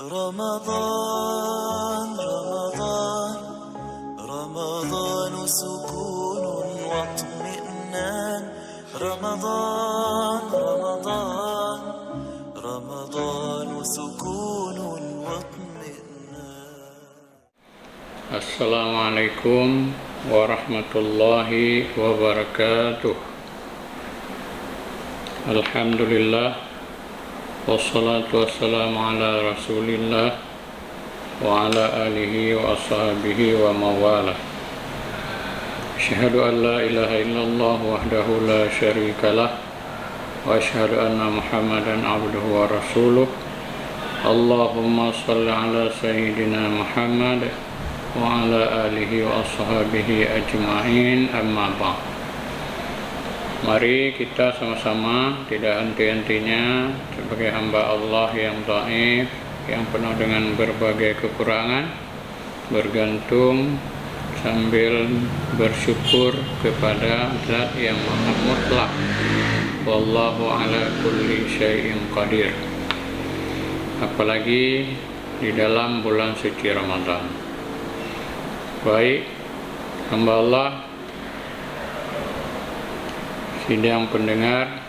رمضان رمضان رمضان سكون واطمئنان رمضان رمضان رمضان سكون واطمئنان. Assalamualaikum warahmatullahi wabarakatuh. Alhamdulillah, wassalatu wassalamu ala rasulillah wa ala alihi wa ashabihi wa mawalah. Asyhadu an la ilaha illallah wahdahu la syarikalah wa asyhadu anna muhammadan abduhu wa rasuluh. Allahumma salli ala sayyidina Muhammad wa ala alihi wa ashabihi ajma'in, amma ba'd. Mari kita sama-sama tidak henti-hentinya sebagai hamba Allah yang dhaif, yang penuh dengan berbagai kekurangan, bergantung sambil bersyukur kepada Zat yang Maha Mutlak. Wallahu ala kulli syai'in qadir. Apalagi di dalam bulan suci Ramadan. Baik, hamba Allah, sidang pendengar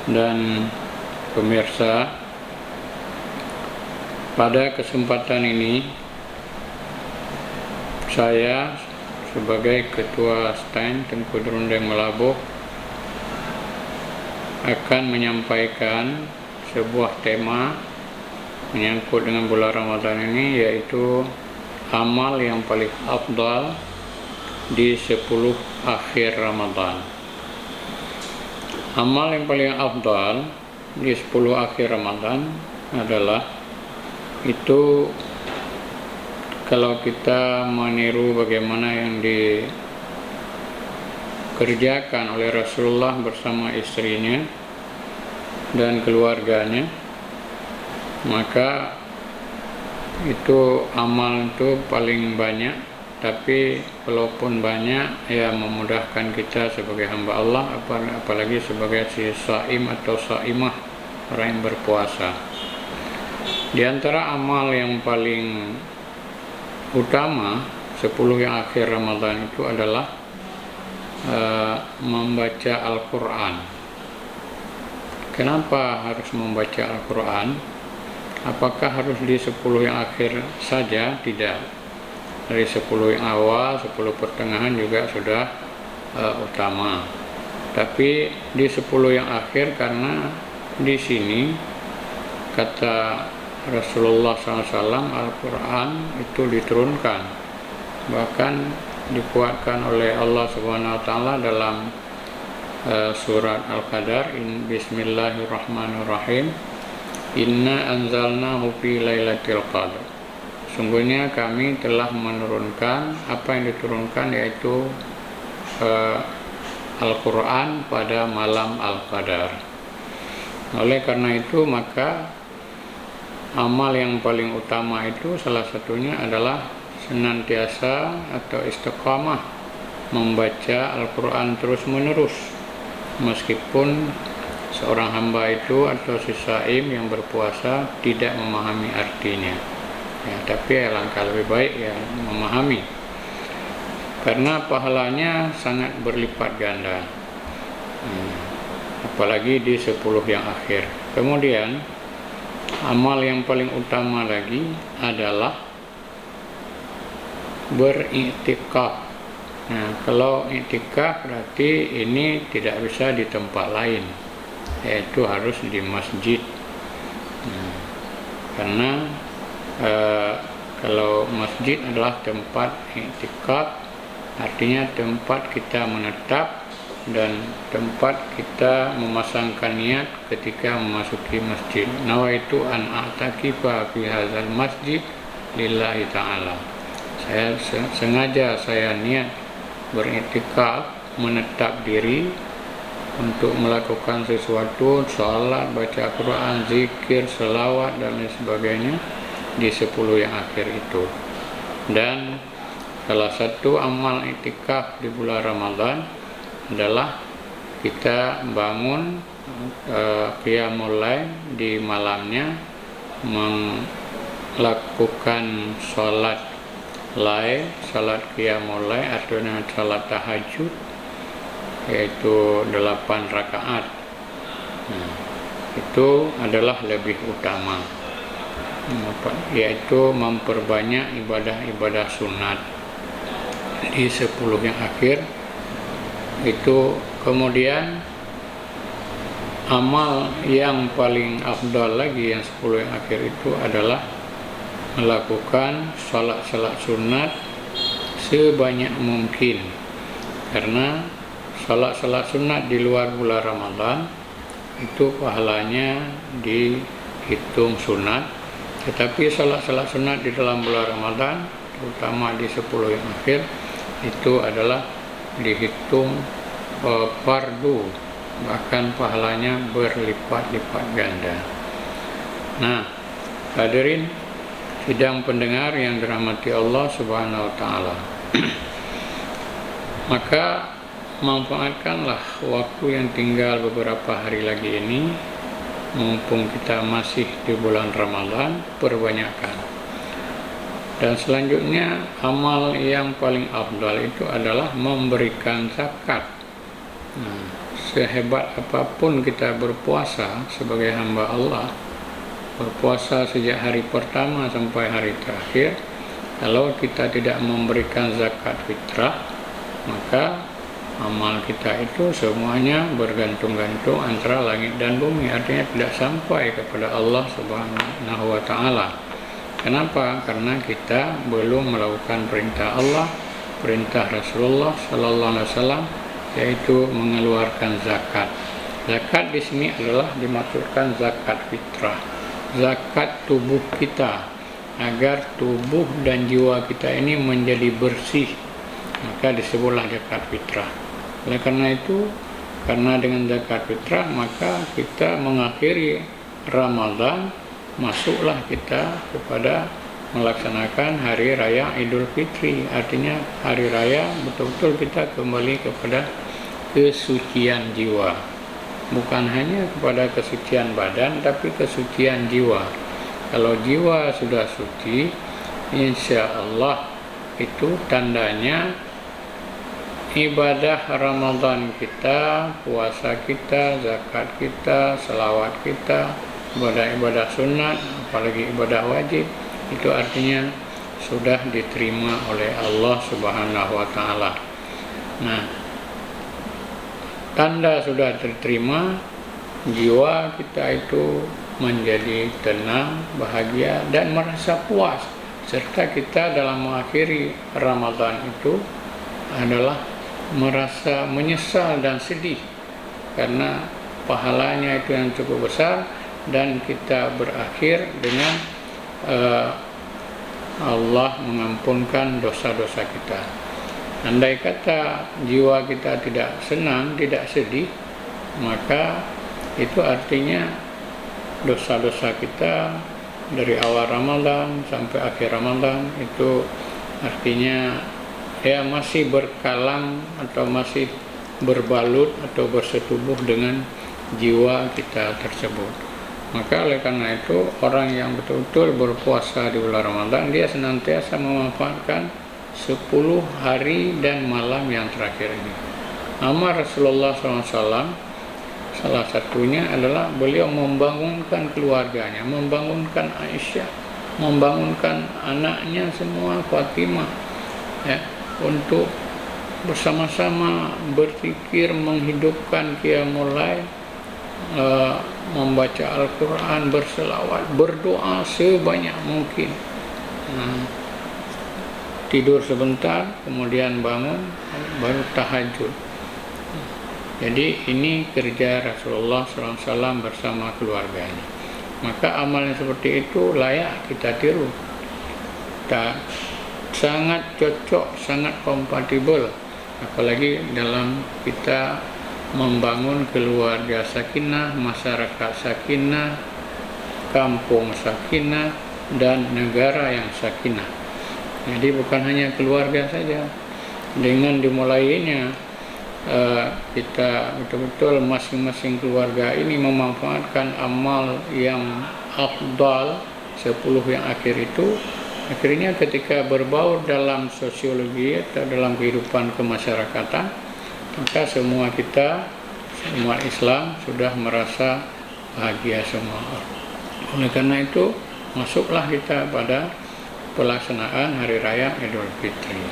dan pemirsa, pada kesempatan ini saya sebagai Ketua Stand Tengku Derundeng Melabuh akan menyampaikan sebuah tema menyangkut dengan bulan Ramadan ini, yaitu amal yang paling afdal di 10 akhir Ramadan. Amal yang paling afdal di 10 akhir Ramadan adalah itu, kalau kita meniru bagaimana yang dikerjakan oleh Rasulullah bersama istrinya dan keluarganya, maka itu amal itu paling banyak. Tapi walaupun banyak, ya memudahkan kita sebagai hamba Allah, apalagi sebagai si saim atau saimah, orang yang berpuasa. Di antara amal yang paling utama 10 yang akhir Ramadan itu adalah membaca Al-Quran. Kenapa harus membaca Al-Quran? Apakah harus di 10 yang akhir saja? Tidak. Dari 10 yang awal, 10 pertengahan juga sudah utama. Tapi di 10 yang akhir, karena di sini kata Rasulullah SAW, Al-Quran itu diturunkan, bahkan dikuatkan oleh Allah Subhanahu Wa Taala dalam surat Al-Qadar, Bismillahirrahmanirrahim, Inna anzalnahu fi lailatul qadar. Sungguhnya kami telah menurunkan, apa yang diturunkan yaitu Al-Quran pada malam Al-Qadar. Oleh karena itu, maka amal yang paling utama itu salah satunya adalah senantiasa atau istiqamah membaca Al-Quran terus menerus, meskipun seorang hamba itu atau si saim yang berpuasa tidak memahami artinya. Ya, tapi alangkah lebih baik ya memahami, karena pahalanya sangat berlipat ganda, apalagi di 10 yang akhir. Kemudian amal yang paling utama lagi adalah beriktikaf. Nah, kalau iktikaf berarti ini tidak bisa di tempat lain, yaitu harus di masjid. Karena kalau masjid adalah tempat iktikaf, artinya tempat kita menetap dan tempat kita memasangkan niat ketika memasuki masjid. Nawaitu an a'takifa fi hadzal masjid lillahi ta'ala. Saya niat beriktikaf, menetap diri untuk melakukan sesuatu, salat, baca Quran, zikir, selawat dan lain sebagainya di 10 yang akhir itu. Dan salah satu amal iktikaf di bulan Ramadan adalah kita bangun qiyamul lail di malamnya melakukan sholat lail, sholat qiyamul lail atau sholat tahajud, yaitu 8 rakaat. Nah, itu adalah lebih utama, yaitu memperbanyak ibadah-ibadah sunat di 10 yang akhir itu. Kemudian amal yang paling afdal lagi yang 10 yang akhir itu adalah melakukan salat sunat sebanyak mungkin, karena salat sunat di luar bulan Ramadan itu pahalanya dihitung sunat, tetapi salat sunat di dalam bulan Ramadan, terutama di 10 yang akhir, itu adalah dihitung fardu, bahkan pahalanya berlipat-lipat ganda. Nah, hadirin sidang pendengar yang dirahmati Allah Subhanahu wa taala. Maka manfaatkanlah waktu yang tinggal beberapa hari lagi ini, mumpung kita masih di bulan Ramadan, perbanyakkan. Dan selanjutnya amal yang paling afdal itu adalah memberikan zakat. Nah, sehebat apapun kita berpuasa sebagai hamba Allah, berpuasa sejak hari pertama sampai hari terakhir, kalau kita tidak memberikan zakat fitrah, maka amal kita itu semuanya bergantung-gantung antara langit dan bumi, artinya tidak sampai kepada Allah Subhanahu wa taala. Kenapa? Karena kita belum melakukan perintah Allah, perintah Rasulullah sallallahu alaihi wasallam, yaitu mengeluarkan zakat. Zakat di sini adalah dimaksudkan zakat fitrah, zakat tubuh kita, agar tubuh dan jiwa kita ini menjadi bersih, maka disebutlah zakat fitrah. Oleh karena itu, karena dengan zakat fitrah maka kita mengakhiri Ramadan, masuklah kita kepada melaksanakan hari raya Idul Fitri, artinya hari raya betul-betul kita kembali kepada kesucian jiwa, bukan hanya kepada kesucian badan, tapi kesucian jiwa. Kalau jiwa sudah suci, insya Allah itu tandanya ibadah Ramadan kita, puasa kita, zakat kita, selawat kita, ibadah-ibadah sunat, apalagi ibadah wajib, itu artinya sudah diterima oleh Allah Subhanahu wa taala. Nah, tanda sudah diterima, jiwa kita itu menjadi tenang, bahagia, dan merasa puas. Serta kita dalam mengakhiri Ramadan itu adalah merasa menyesal dan sedih, karena pahalanya itu yang cukup besar, dan kita berakhir dengan Allah mengampunkan dosa-dosa kita. Andai kata jiwa kita tidak senang, tidak sedih, maka itu artinya dosa-dosa kita dari awal Ramadan sampai akhir Ramadan itu artinya ya masih berkalang atau masih berbalut atau bersetubuh dengan jiwa kita tersebut. Maka oleh karena itu, orang yang betul-betul berpuasa di bulan Ramadan, dia senantiasa memanfaatkan 10 hari dan malam yang terakhir ini. Amal Rasulullah SAW salah satunya adalah beliau membangunkan keluarganya, membangunkan Aisyah, membangunkan anaknya semua, Fatimah, ya, untuk bersama-sama berzikir, menghidupkan qiyamul lail, membaca Al-Quran, berselawat, berdoa sebanyak mungkin. Tidur sebentar, kemudian bangun, baru tahajud. Jadi ini kerja Rasulullah SAW bersama keluarganya. Maka amal yang seperti itu layak kita tiru. Sangat cocok, sangat kompatibel, apalagi dalam kita membangun keluarga sakinah, masyarakat sakinah, kampung sakinah, dan negara yang sakinah. Jadi bukan hanya keluarga saja. Dengan dimulainya kita betul-betul masing-masing keluarga ini memanfaatkan amal yang afdal, 10 yang akhir itu akhirnya ketika berbaur dalam sosiologi atau dalam kehidupan kemasyarakatan, maka semua kita, umat Islam sudah merasa bahagia semua. Oleh karena itu, masuklah kita pada pelaksanaan Hari Raya Idul Fitri.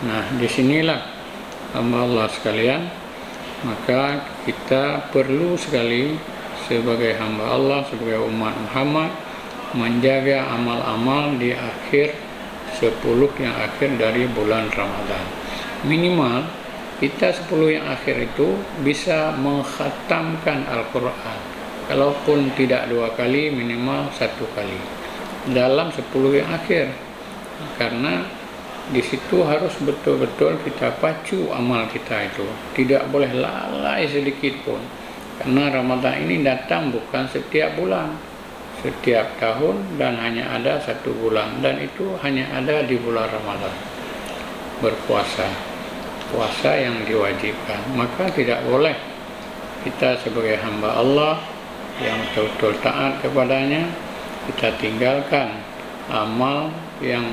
Nah, disinilah hamba Allah sekalian, maka kita perlu sekali sebagai hamba Allah, sebagai umat Muhammad, menjaga amal-amal di akhir 10 yang akhir dari bulan Ramadan. Minimal kita 10 yang akhir itu bisa mengkhatamkan Al-Quran, kalaupun tidak 2 kali, minimal 1 kali dalam 10 yang akhir, karena di situ harus betul-betul kita pacu amal kita itu, tidak boleh lalai sedikit pun, karena Ramadan ini datang bukan setiap bulan, setiap tahun, dan hanya ada 1 bulan, dan itu hanya ada di bulan Ramadan. Berpuasa, puasa yang diwajibkan, maka tidak boleh kita sebagai hamba Allah yang betul-betul taat kepadanya, kita tinggalkan amal yang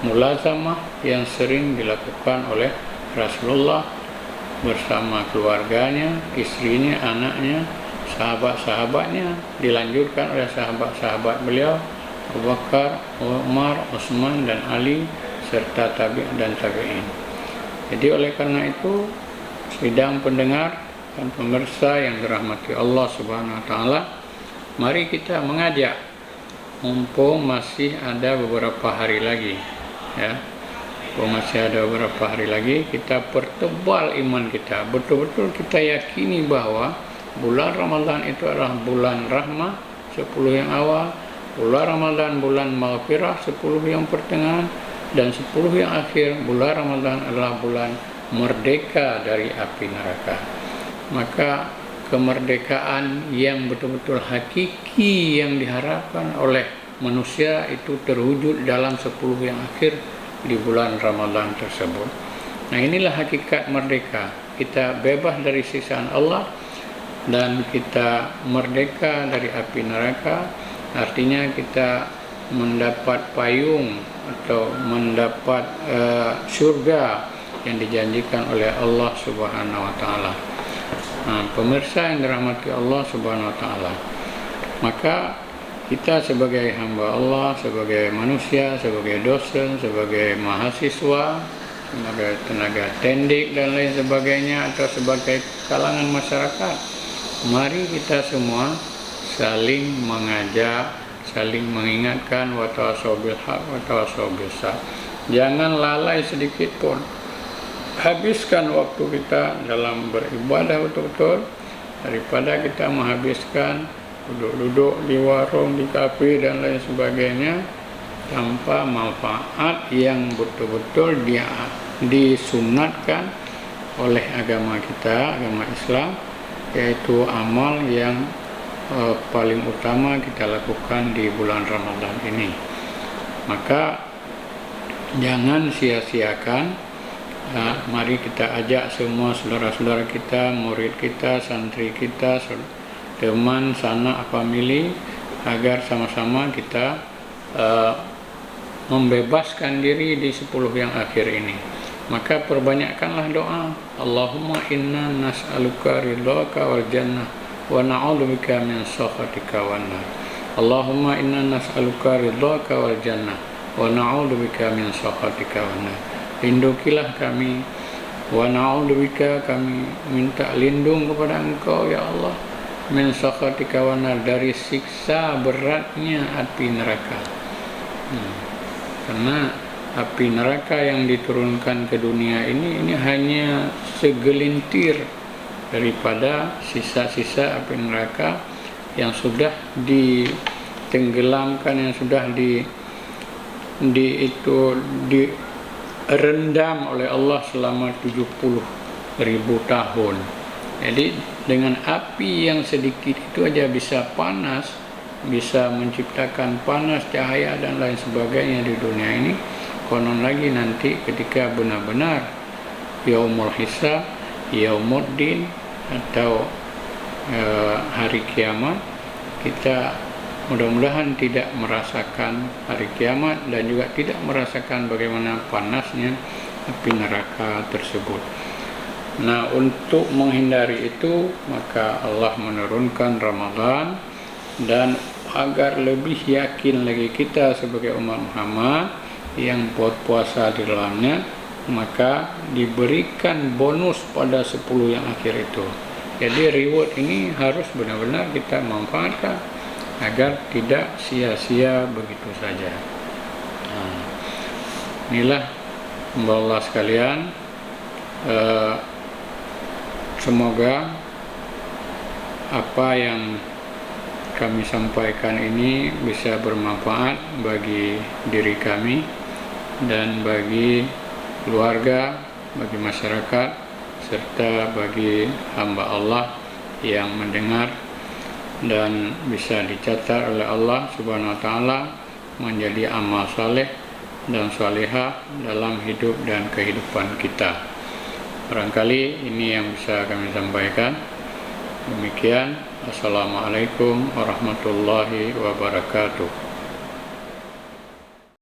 mulazamah yang sering dilakukan oleh Rasulullah bersama keluarganya, istrinya, anaknya, sahabat-sahabatnya, dilanjutkan oleh sahabat-sahabat beliau Abu Bakar, Umar, Utsman, dan Ali, serta tabi'in dan tabi'in. Jadi oleh karena itu, sidang pendengar dan pemirsa yang dirahmati Allah Subhanahu wa taala, mari kita mengajak, mumpung masih ada beberapa hari lagi, ya. Masih ada beberapa hari lagi, kita pertebal iman kita, betul-betul kita yakini bahwa bulan Ramadan itu adalah bulan rahmah 10 yang awal, bulan Ramadan bulan maghfirah 10 yang pertengahan, dan 10 yang akhir bulan Ramadan adalah bulan merdeka dari api neraka. Maka kemerdekaan yang betul-betul hakiki yang diharapkan oleh manusia itu terwujud dalam 10 yang akhir di bulan Ramadan tersebut. Nah, inilah hakikat merdeka. Kita bebas dari siksaan Allah dan kita merdeka dari api neraka. Artinya kita mendapat payung atau mendapat surga yang dijanjikan oleh Allah Subhanahu wa taala. Nah, pemirsa yang dirahmati Allah Subhanahu wa taala, maka kita sebagai hamba Allah, sebagai manusia, sebagai dosen, sebagai mahasiswa, sebagai tenaga tendik dan lain sebagainya, atau sebagai kalangan masyarakat, mari kita semua saling mengajak, saling mengingatkan, wa tawassaw bil haq wa tawassaw bis sabr. Jangan lalai sedikit pun. Habiskan waktu kita dalam beribadah betul-betul, daripada kita menghabiskan duduk-duduk di warung, di kafe dan lain sebagainya tanpa manfaat yang betul-betul disunatkan oleh agama kita, agama Islam, yaitu amal yang paling utama kita lakukan di bulan Ramadan ini. Maka jangan sia-siakan. Mari kita ajak semua saudara-saudara kita, murid kita, santri kita, teman, sanak, famili, agar sama-sama kita membebaskan diri di 10 yang akhir ini. Maka perbanyakkanlah doa. Allahumma inna nas'aluka ridhaka wal jannah wa na'udzubika min sakhatika wan nar. Allahumma inna nas'aluka ridhaka wal jannah wa na'udzubika min sakhatika wan nar. Lindungilah kami, wa na'udzubika, kami minta lindung kepada Engkau ya Allah, min sakhatika wan nar, dari siksa beratnya api neraka. Karena api neraka yang diturunkan ke dunia ini hanya segelintir daripada sisa-sisa api neraka yang sudah ditenggelamkan, yang sudah direndam oleh Allah selama 70.000 tahun. Jadi dengan api yang sedikit itu aja bisa panas, bisa menciptakan panas, cahaya dan lain sebagainya di dunia ini. Konon lagi nanti ketika benar-benar yaumul hisab, yaumuddin, atau hari kiamat, kita mudah-mudahan tidak merasakan hari kiamat dan juga tidak merasakan bagaimana panasnya api neraka tersebut. Nah, untuk menghindari itu maka Allah menurunkan Ramadan, dan agar lebih yakin lagi kita sebagai umat Muhammad yang puasa di dalamnya, maka diberikan bonus pada 10 yang akhir itu. Jadi reward ini harus benar-benar kita manfaatkan agar tidak sia-sia begitu saja. Nah, inilah Allah sekalian, semoga apa yang kami sampaikan ini bisa bermanfaat bagi diri kami dan bagi keluarga, bagi masyarakat, serta bagi hamba Allah yang mendengar, dan bisa dicatat oleh Allah Subhanahu wa Ta'ala menjadi amal saleh dan salihah dalam hidup dan kehidupan kita. Barangkali ini yang bisa kami sampaikan. Demikian, Assalamualaikum warahmatullahi wabarakatuh.